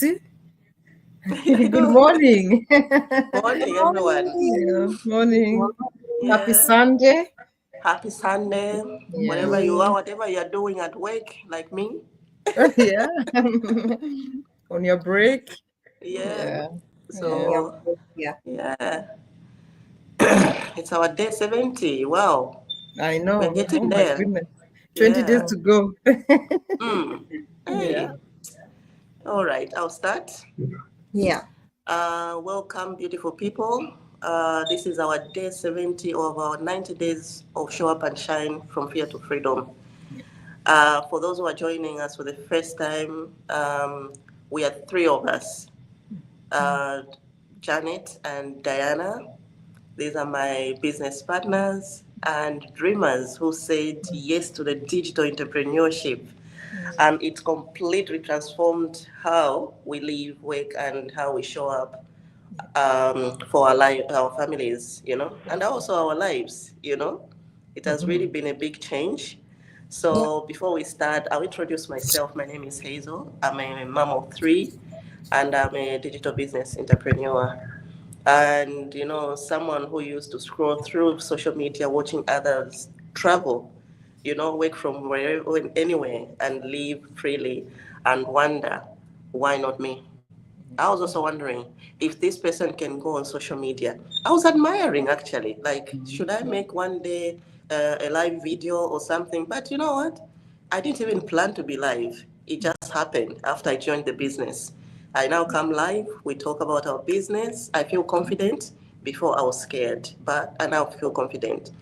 Lucy. Good morning. Morning, everyone. Yeah, morning. Happy Yeah. Sunday. Happy Sunday. Yeah. Wherever you are, whatever you're doing at work, like me. Yeah. On your break. Yeah. Yeah. Yeah. So, yeah. It's our day 70. Wow. I We're know. Oh getting my there. goodness. 20 days Yeah. to go. Mm. Yeah. Hey. All right. I'll start. Yeah. Welcome, beautiful people. This is our day 70 of our 90 days of Show Up and Shine from Fear to Freedom. For those who are joining us for the first time, we are three of us, uh, Jannet and Diana. These are my business partners and dreamers who said yes to the digital entrepreneurship. And it completely transformed how we live, work, and how we show up for our families, and also our lives. It has really been a big change. Yeah. So before we start, I'll introduce myself. My name is Hazel. I'm a mom of three, and I'm a digital business entrepreneur. And someone who used to scroll through social media, watching others travel, work from wherever, anywhere, and live freely, and wonder, why not me? I was also wondering if this person can go on social media. I was admiring actually, like, should I make one day a live video or something? But you know what? I didn't even plan to be live. It just happened after I joined the business. I now come live. We talk about our business. I feel confident. Before I was scared, but I now feel confident.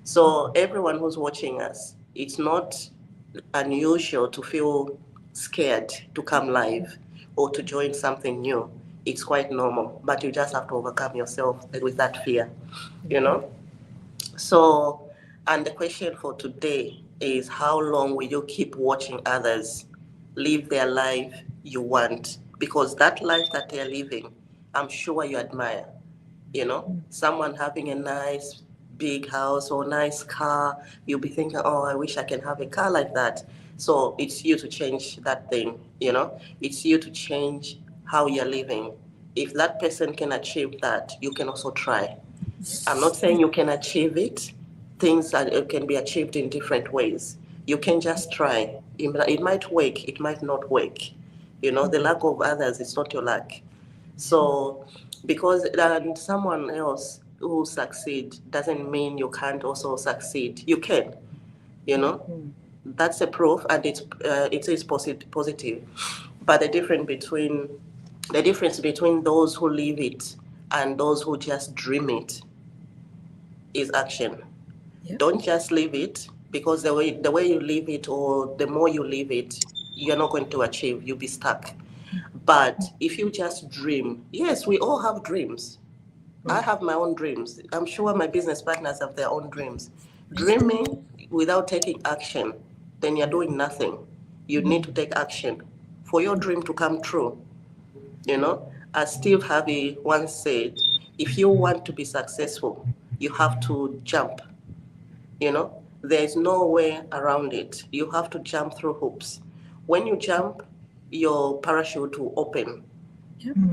So everyone who's watching us, it's not unusual to feel scared to come live or to join something new. It's quite normal, but you just have to overcome yourself with that fear, you know? So, and the question for today is, how long will you keep watching others live their life you want? Because that life that they're living, I'm sure you admire. Someone having a nice big house or nice car, you'll be thinking, oh, I wish I can have a car like that. So it's you to change that thing. It's you to change how you're living. If that person can achieve that, you can also try. I'm not saying you can achieve it. Things that can be achieved in different ways. You can just try. It might work, it might not work. The luck of others is not your luck. So, because someone else who succeed doesn't mean you can't also succeed. You can, you know. That's a proof, and it is positive. But the difference between those who live it and those who just dream it is action. Yeah. Don't just live it, because the way you live it, or the more you live it, you're not going to achieve. You'll be stuck. But if you just dream, yes, we all have dreams. I have my own dreams. I'm sure my business partners have their own dreams. Dreaming without taking action, then you're doing nothing. You need to take action for your dream to come true. As Steve Harvey once said, if you want to be successful, you have to jump. There's no way around it. You have to jump through hoops. When you jump, your parachute will open.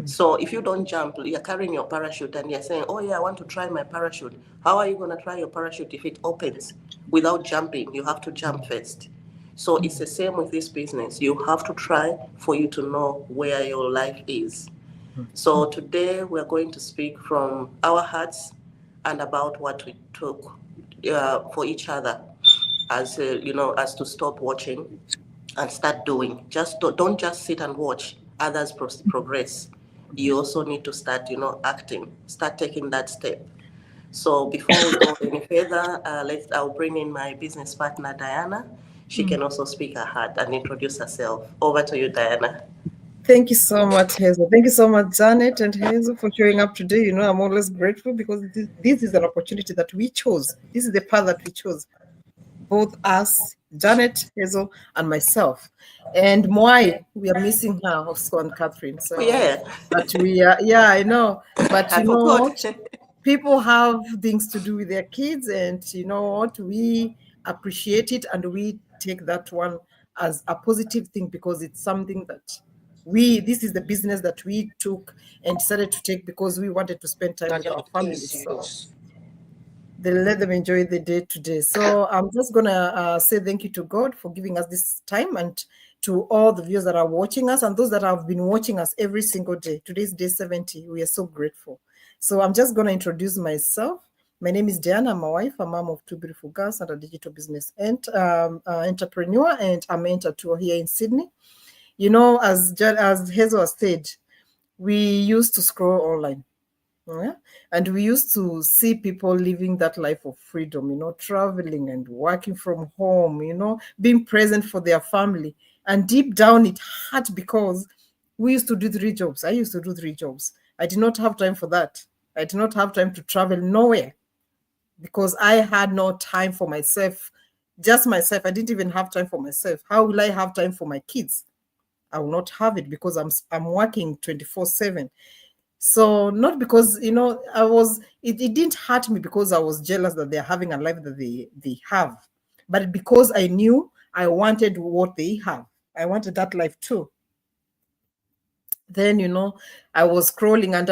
So if you don't jump, you're carrying your parachute and you're saying, oh yeah, I want to try my parachute. How are you going to try your parachute if it opens without jumping? You have to jump first. So it's the same with this business. You have to try for you to know where your life is. So today we're going to speak from our hearts and about what we took for each other, as to stop watching and start doing. Just don't just sit and watch others progress. You also need to start, acting. Start taking that step. So before we go any further, I'll bring in my business partner Diana. She can also speak her heart and introduce herself. Over to you, Diana. Thank you so much, Hazel. Thank you so much, Janet and Hazel, for showing up today. I'm always grateful because this is an opportunity that we chose. This is the path that we chose. Both us, Janet, Hazel, and myself. And Moai, we are missing her, also, and Catherine. So, Yeah. but we are, yeah, I know. But I forgot. people have things to do with their kids, and you know what? We appreciate it, and we take that one as a positive thing because it's something that This is the business that we took and decided to take because we wanted to spend time with our families. So they let them enjoy the day today. So I'm just gonna say thank you to God for giving us this time, and to all the viewers that are watching us and those that have been watching us every single day. Today's day 70. We are so grateful. So I'm just gonna introduce myself. My name is Diana. I'm my wife, a mom of two beautiful girls, and a digital business and entrepreneur, and I'm an tour here in Sydney. You know, as Hazel has said, we used to scroll online. Yeah? And we used to see people living that life of freedom, you know, traveling and working from home, you know, being present for their family. And deep down, it hurt because we used to do 3 jobs. I used to do 3 jobs. I did not have time for that. I did not have time to travel nowhere because I had no time for myself, just myself. I didn't even have time for myself. How will I have time for my kids? I will not have it because I'm working 24/7. So not because, you know, it didn't hurt me because I was jealous that they're having a life that they have, but because I knew I wanted what they have. I wanted that life too. Then, you know, I was scrolling, and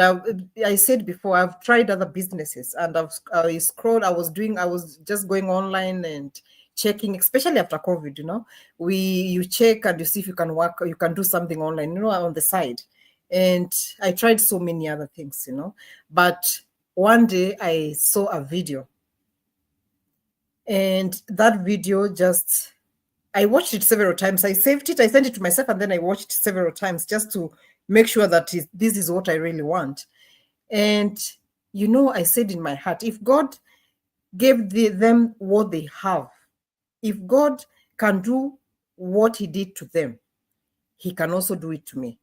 I said before, I've tried other businesses, and I scrolled. I was just going online and checking, especially after COVID, you know, you check and you see if you can work, or you can do something online, you know, on the side. And I tried so many other things, you know, but one day I saw a video, and that video just, I watched it several times. I saved it, I sent it to myself, and then I watched it several times just to make sure that this is what I really want. And, you know, I said in my heart, if God gave them what they have, if God can do what he did to them, he can also do it to me.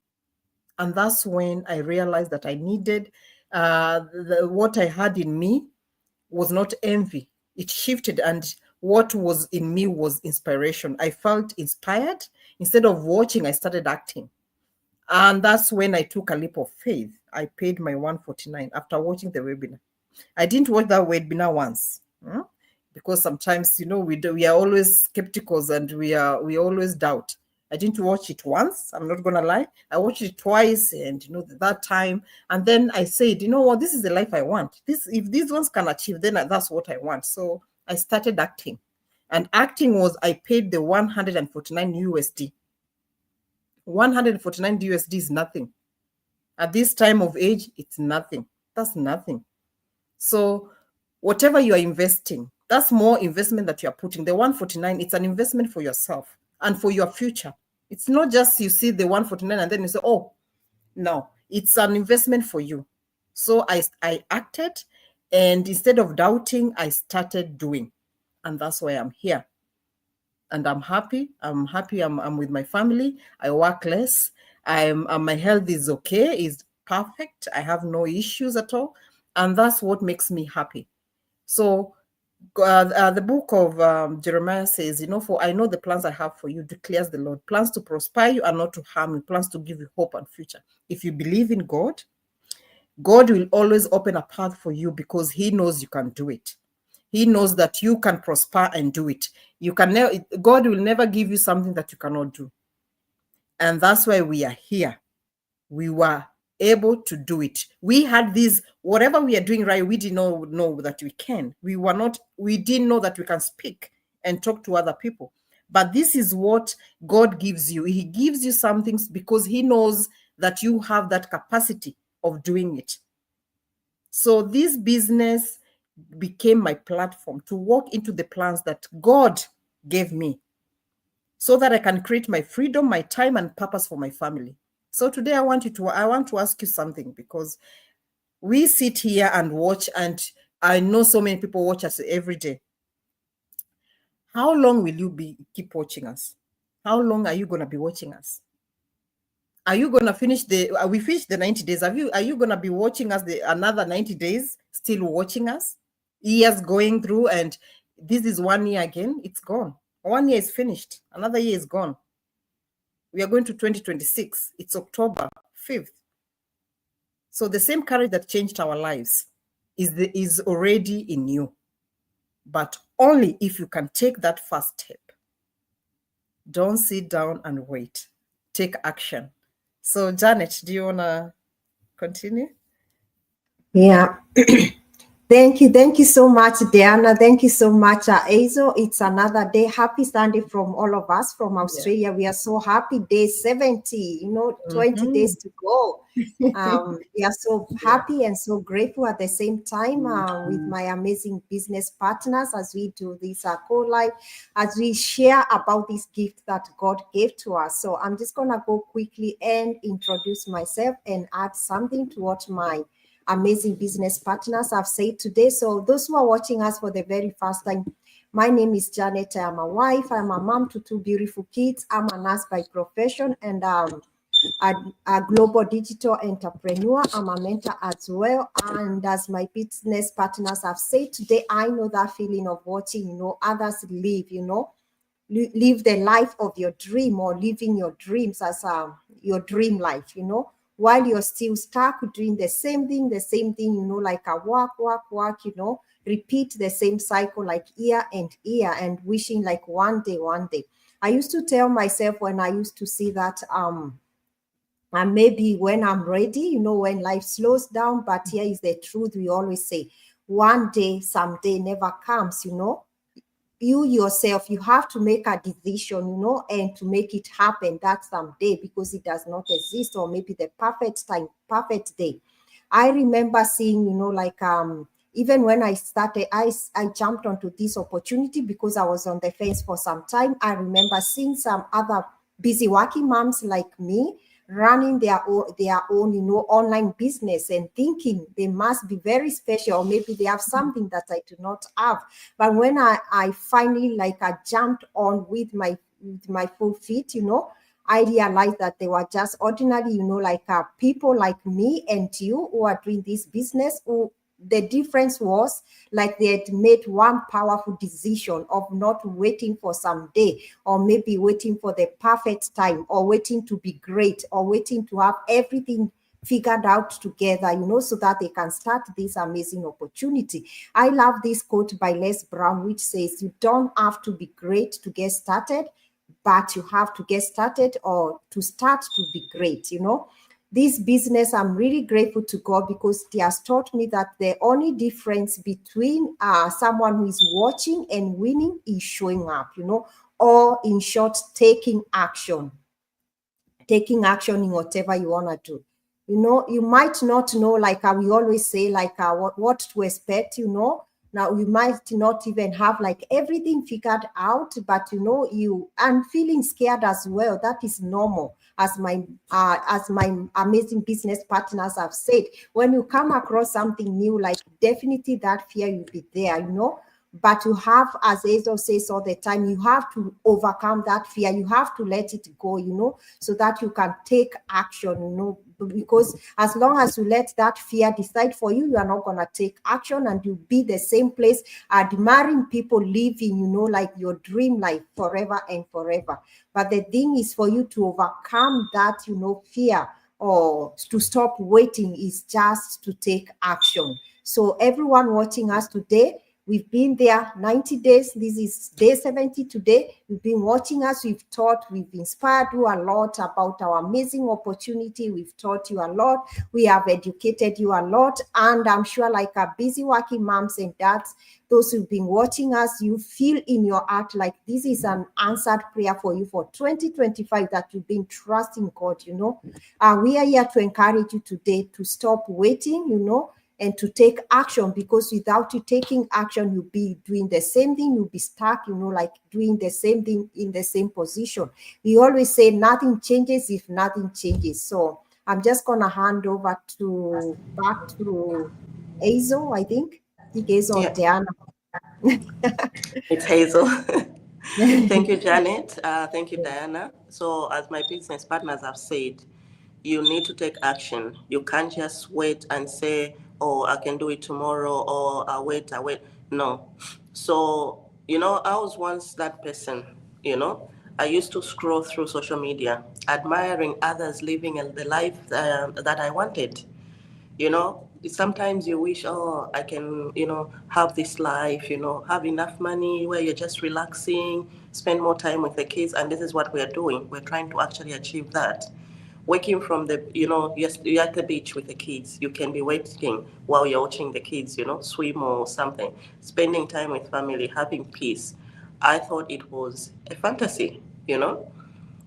And that's when I realized that I needed what I had in me was not envy. It shifted, and what was in me was inspiration. I felt inspired. Instead of watching, I started acting. And that's when I took a leap of faith. I paid my 149 after watching the webinar. I didn't watch that webinar once. Because sometimes, you know, we are always skeptical, and we always doubt. I didn't watch it once. I'm not gonna lie. I watched it twice, and you know, that time, and then I said, you know what, this is the life I want. If these ones can achieve, then that's what I want. So I started acting, and acting was, I paid the 149 USD. 149 USD is nothing. At this time of age, it's nothing. That's nothing. So whatever you are investing, that's more investment that you are putting. The 149, it's an investment for yourself and for your future. It's not just you see the 149 and then you say, oh, no, it's an investment for you. So I acted, and instead of doubting, I started doing. And that's why I'm here. And I'm happy. I'm with my family. I work less. My health is okay, is perfect. I have no issues at all. And that's what makes me happy. So the book of Jeremiah says, you know, for I know the plans I have for you, declares the Lord, plans to prosper you and not to harm you, plans to give you hope and future. If you believe in God, God will always open a path for you because he knows you can do it. He knows that you can prosper and do it. God will never give you something that you cannot do. And that's why we are here. We were able to do it. We had this, whatever we are doing right, we did not know that we can. We didn't know that we can speak and talk to other people. But this is what God gives you. He gives you something because he knows that you have that capacity of doing it. So this business became my platform to walk into the plans that God gave me so that I can create my freedom, my time, and purpose for my family. So today I want to ask you something, because we sit here and watch, and I know so many people watch us every day. How long will you keep watching us? How long are you going to be watching us? Are you going to finish we finished the 90 days? Are you going to be watching us another 90 days, still watching us? Years going through, and this is 1 year again, it's gone. 1 year is finished. Another year is gone. We are going to 2026. It's October 5th. So the same courage that changed our lives is already in you. But only if you can take that first step. Don't sit down and wait. Take action. So, Jannet, do you want to continue? Yeah. Thank you so much, Diana. Thank you so much, Hazel. It's another day. Happy Sunday from all of us from Australia. We are so happy. Day 70, 20 days to go. We are so happy and so grateful at the same time with my amazing business partners as we do this co-live, as we share about this gift that God gave to us. So I'm just going to go quickly and introduce myself and add something to what my amazing business partners have said today. So those who are watching us for the very first time, my name is Jannet. I am a wife. I'm a mom to two beautiful kids. I'm a nurse by profession and a global digital entrepreneur. I'm a mentor as well. And as my business partners have said today, I know that feeling of watching, others live, live the life of your dream or living your dreams as your dream life, while you're still stuck doing the same thing, like a work, repeat the same cycle like year and year and wishing like one day. I used to tell myself when I used to see that and maybe when I'm ready, when life slows down, but here is the truth. We always say one day, someday never comes, you yourself, you have to make a decision, and to make it happen that someday, because it does not exist, or maybe the perfect time, perfect day. I remember seeing, even when I started, I jumped onto this opportunity because I was on the fence for some time. I remember seeing some other busy working moms like me running their own, online business and thinking they must be very special, or maybe they have something that I do not have. But when I finally I jumped on with my full feet, I realized that they were just ordinary, people like me and you who are doing this business, who the difference was they had made one powerful decision of not waiting for some day, or maybe waiting for the perfect time, or waiting to be great, or waiting to have everything figured out together, so that they can start this amazing opportunity. I love this quote by Les Brown, which says, you don't have to be great to get started, but you have to get started or to start to be great, This business, I'm really grateful to God because He has taught me that the only difference between someone who is watching and winning is showing up, or in short, taking action in whatever you want to do. You might not know, we always say, what to expect, Now you might not even have everything figured out, but you and feeling scared as well. That is normal, as my amazing business partners have said. When you come across something new, definitely that fear will be there, But you have, as Hazel says all the time, you have to overcome that fear. You have to let it go, so that you can take action, because as long as you let that fear decide for you, you are not going to take action, and you'll be the same place admiring people living, your dream life forever and forever. But the thing is for you to overcome that, fear, or to stop waiting, is just to take action. So everyone watching us today, we've been there 90 days. This is day 70 today. You've been watching us. We've taught, we've inspired you a lot about our amazing opportunity. We've taught you a lot. We have educated you a lot. And I'm sure our busy working moms and dads, those who've been watching us, you feel in your heart this is an answered prayer for you for 2025, that you've been trusting God, we are here to encourage you today to stop waiting, and to take action, because without you taking action, you'll be doing the same thing. You'll be stuck, doing the same thing in the same position. We always say nothing changes if nothing changes. So I'm just going to hand over back to Hazel, I think. Hazel, yeah. Diana. It's Hazel. Thank you, Jannet. Thank you, Diana. So as my business partners have said, you need to take action. You can't just wait and say, oh, I can do it tomorrow, or I'll wait. No. So, I was once that person, I used to scroll through social media, admiring others living the life that I wanted. Sometimes you wish, oh, I can, have this life, have enough money where you're just relaxing, spend more time with the kids. And this is what we're doing. We're trying to actually achieve that. Working from the, you're at the beach with the kids. You can be working while you're watching the kids, swim or something. Spending time with family, having peace. I thought it was a fantasy,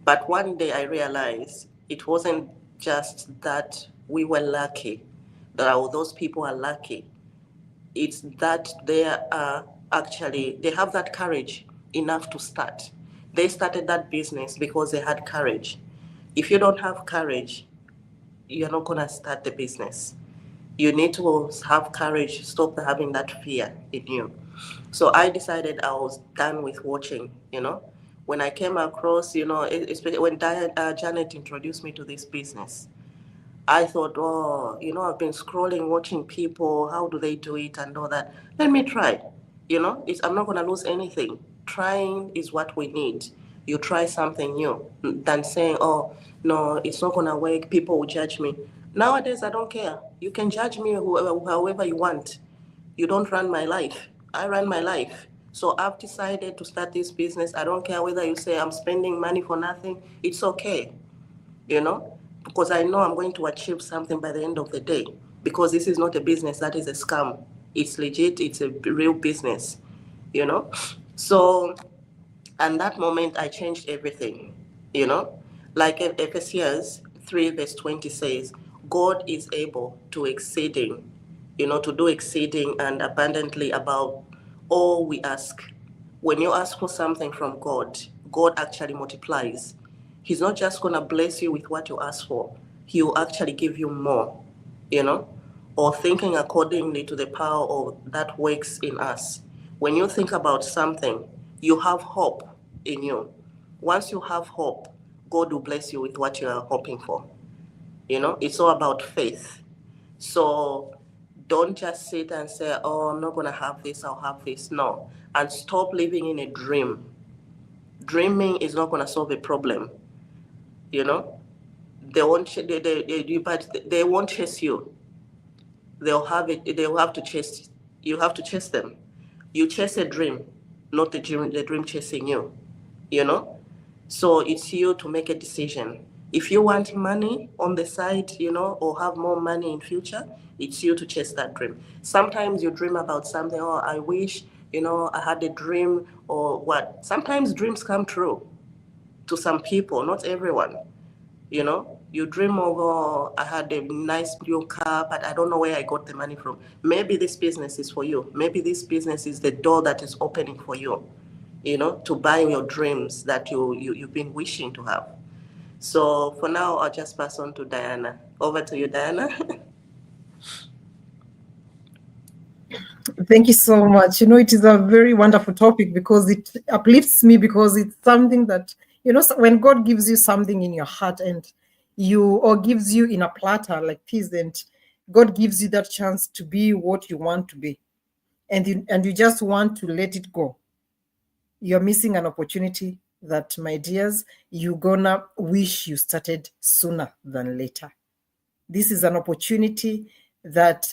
But one day I realized it wasn't just that we were lucky, that those people are lucky. It's that they have that courage enough to start. They started that business because they had courage. If you don't have courage, you're not going to start the business. You need to have courage, stop having that fear in you. So I decided I was done with watching, When I came across, especially when Jannet introduced me to this business, I thought, I've been scrolling, watching people, how do they do it and all that. Let me try. I'm not going to lose anything. Trying is what we need. You try something new than saying, oh, no, it's not going to work. People will judge me. Nowadays, I don't care. You can judge me however you want. You don't run my life. I run my life. So I've decided to start this business. I don't care whether you say I'm spending money for nothing. It's okay, because I know I'm going to achieve something by the end of the day. Because this is not a business that is a scam. It's legit. It's a real business, So, and that moment I changed everything, Like Ephesians 3 verse 20 says, God is able to to do exceeding and abundantly above all we ask. When you ask for something from God, God actually multiplies. He's not just going to bless you with what you ask for. He will actually give you more, or thinking accordingly to the power of that works in us. When you think about something, you have hope in you. Once you have hope, God will bless you with what you are hoping for. It's all about faith. So don't just sit and say, oh, I'm not going to have this, I'll have this. No. And stop living in a dream. Dreaming is not going to solve a problem. They won't, but they won't chase you. They'll have to chase, you have to chase them. You chase a dream, not the dream chasing you, So it's you to make a decision. If you want money on the side, or have more money in future, it's you to chase that dream. Sometimes you dream about something, oh, I wish, I had a dream or what. Sometimes dreams come true to some people, not everyone. You dream of, oh, I had a nice new car, but I don't know where I got the money from. Maybe this business is for you. Maybe this business is the door that is opening for you, to buy your dreams that you've been wishing to have. So for now, I'll just pass on to Diana. Over to you, Diana. Thank you so much. It is a very wonderful topic because it uplifts me, because it's something that, when God gives you something in your heart or gives you in a platter like this, and God gives you that chance to be what you want to be, and you just want to let it go, you're missing an opportunity that, my dears, you're gonna wish you started sooner than later. This is an opportunity that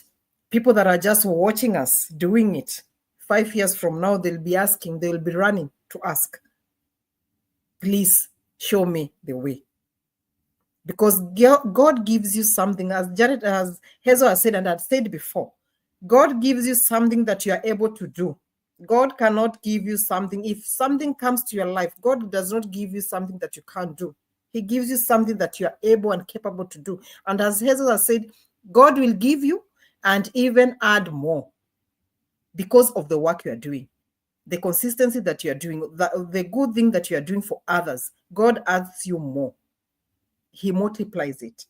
people that are just watching us doing it, 5 years from now, they'll be running to ask, please show me the way. Because God gives you something, as Hazel has said, and I've said before, God gives you something that you are able to do. God cannot give you something. If something comes to your life, God does not give you something that you can't do. He gives you something that you are able and capable to do. And as Hazel has said, God will give you and even add more because of the work you are doing, the consistency that you are doing, the good thing that you are doing for others. God adds you more. He multiplies it.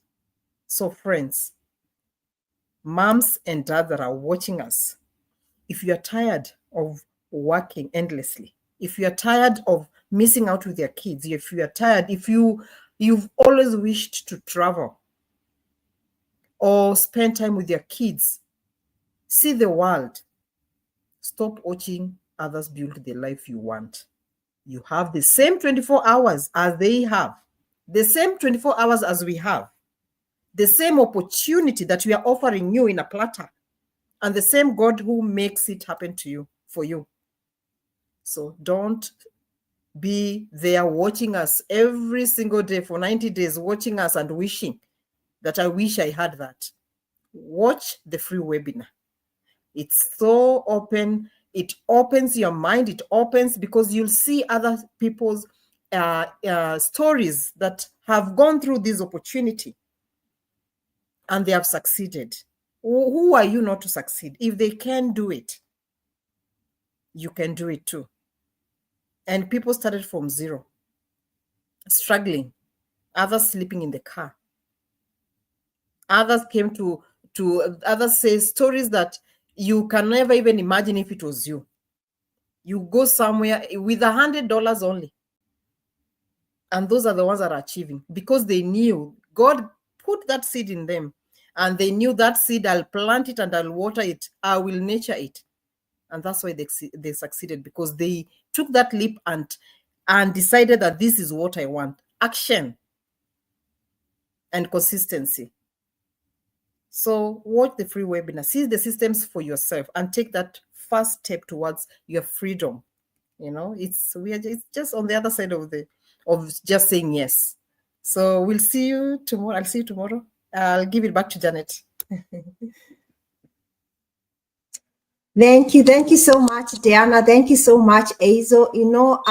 So friends, moms and dads that are watching us, if you are tired of working endlessly, if you are tired of missing out with your kids, if you are tired, if you've always wished to travel or spend time with your kids, see the world, stop watching others build the life you want. You have the same 24 hours as they have, the same 24 hours as we have, the same opportunity that we are offering you in a platter, and the same God who makes it happen to you, for you. So don't be there watching us every single day for 90 days, watching us and wishing that I wish I had that. Watch the free webinar. It's so open. It opens your mind. It opens because you'll see other people's stories that have gone through this opportunity and they have succeeded. Who are you not to succeed? If they can do it, you can do it too. And people started from zero, struggling, others sleeping in the car. Others came to others say stories that you can never even imagine if it was you. You go somewhere with $100 only. And those are the ones that are achieving because they knew God put that seed in them. And they knew that seed, I'll plant it and I'll water it. I will nurture it. And that's why they succeeded, because they took that leap and decided that this is what I want. Action and consistency. So watch the free webinar, see the systems for yourself, and take that first step towards your freedom. You know, it's just on the other side of just saying yes. So we'll see you tomorrow. I'll see you tomorrow. I'll give it back to Jannet. Thank you so much, Diana. Thank you so much, Hazel. You know,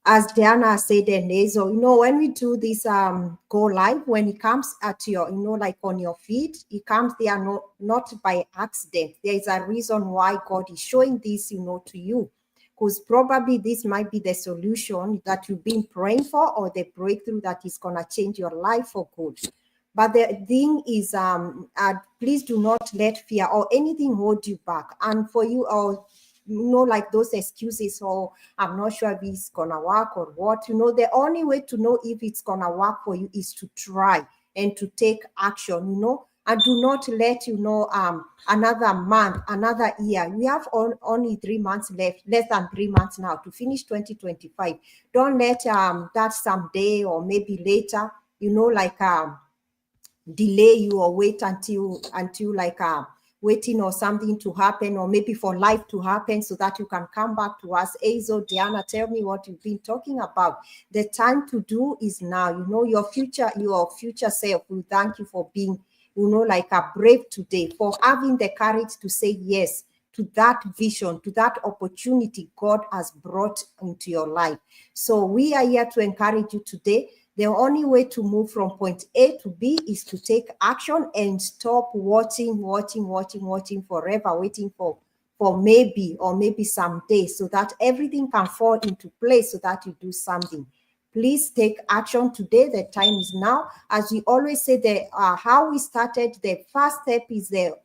as Diana said and Hazel, you know, when we do this go live, when it comes at your, you know, like on your feed, it comes there not by accident. There is a reason why God is showing this, you know, to you, because probably this might be the solution that you've been praying for, or the breakthrough that is gonna change your life for good. But the thing is, please do not let fear or anything hold you back. And for you, or you know, like those excuses, or I'm not sure if it's gonna work or what, you know, the only way to know if it's gonna work for you is to try and to take action, you know, and do not let, you know, another month, another year. We have only 3 months left, less than 3 months now to finish 2025. Don't let that someday or maybe later, you know, like delay you or wait until like waiting or something to happen, or maybe for life to happen so that you can come back to us. Hazel, Diana, tell me what you've been talking about. The time to do is now. You know, your future self will thank you for being, you know, like a brave today, for having the courage to say yes to that vision, to that opportunity God has brought into your life. So we are here to encourage you today. The only way to move from point A to B is to take action and stop watching forever, waiting for maybe or maybe someday, so that everything can fall into place so that you do something. Please take action today. The time is now. As we always say, how we started, the first step is to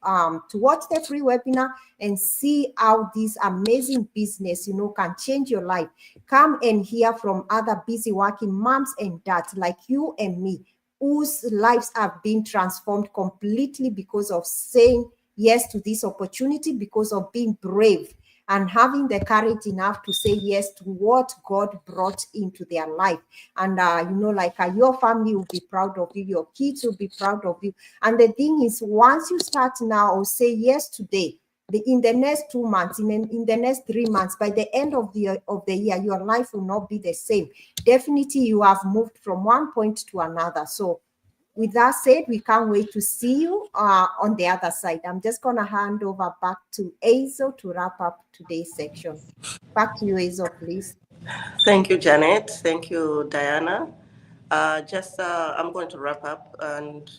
watch the free webinar and see how this amazing business, you know, can change your life. Come and hear from other busy working moms and dads like you and me, whose lives have been transformed completely because of saying yes to this opportunity, because of being brave and having the courage enough to say yes to what God brought into their life. And, you know, like your family will be proud of you, your kids will be proud of you. And the thing is, once you start now or say yes today, in the next 2 months, in the next 3 months, by the end of the year, your life will not be the same. Definitely, you have moved from one point to another. So with that said, we can't wait to see you on the other side. I'm just going to hand over back to Hazel to wrap up today's section. Back to you, Hazel, please. Thank you, Jannet. Thank you, Diana. I'm going to wrap up. And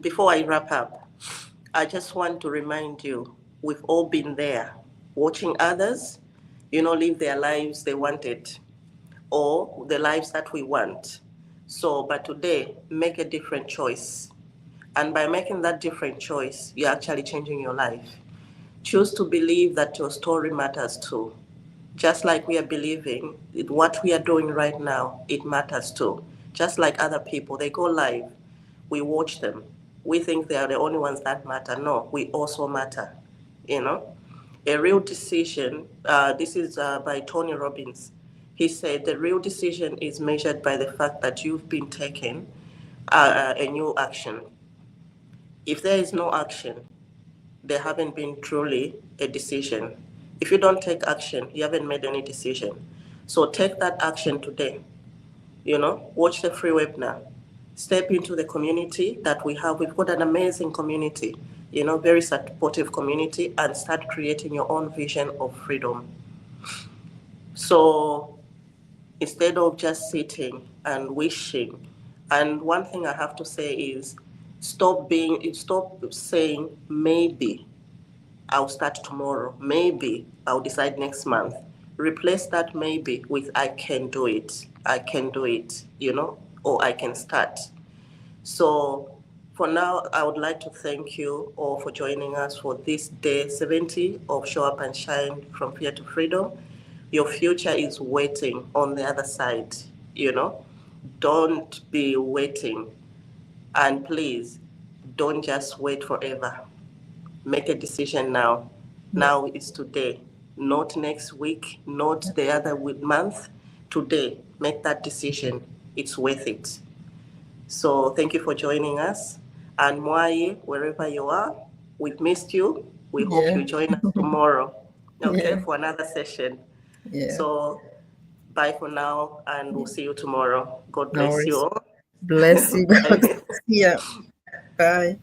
before I wrap up, I just want to remind you, we've all been there, watching others, you know, live their lives they wanted, or the lives that we want. So, but today, make a different choice. And by making that different choice, you're actually changing your life. Choose to believe that your story matters too. Just like we are believing what we are doing right now, it matters too. Just like other people, they go live, we watch them. We think they are the only ones that matter. No, we also matter, you know. A real decision, this is by Tony Robbins. He said the real decision is measured by the fact that you've been taking a new action. If there is no action, there haven't been truly a decision. If you don't take action, you haven't made any decision. So take that action today. Watch the free webinar. Step into the community that we have. We've got an amazing community, very supportive community, and start creating your own vision of freedom. So instead of just sitting and wishing, and one thing I have to say is stop saying maybe I'll start tomorrow, maybe I'll decide next month. Replace that maybe with I can do it, or I can start. So for now, I would like to thank you all for joining us for this day 70 of Show Up and Shine from Fear to Freedom. Your future is waiting on the other side, Don't be waiting. And please, don't just wait forever. Make a decision now. Now is today, not next week, not the other month. Today, make that decision. It's worth it. So thank you for joining us. And Mwai, wherever you are, we've missed you. We hope you join us tomorrow, for another session. Yeah. So bye for now, and we'll see you tomorrow. God No bless you worries. all. Bless you. Bye. Yeah. Bye.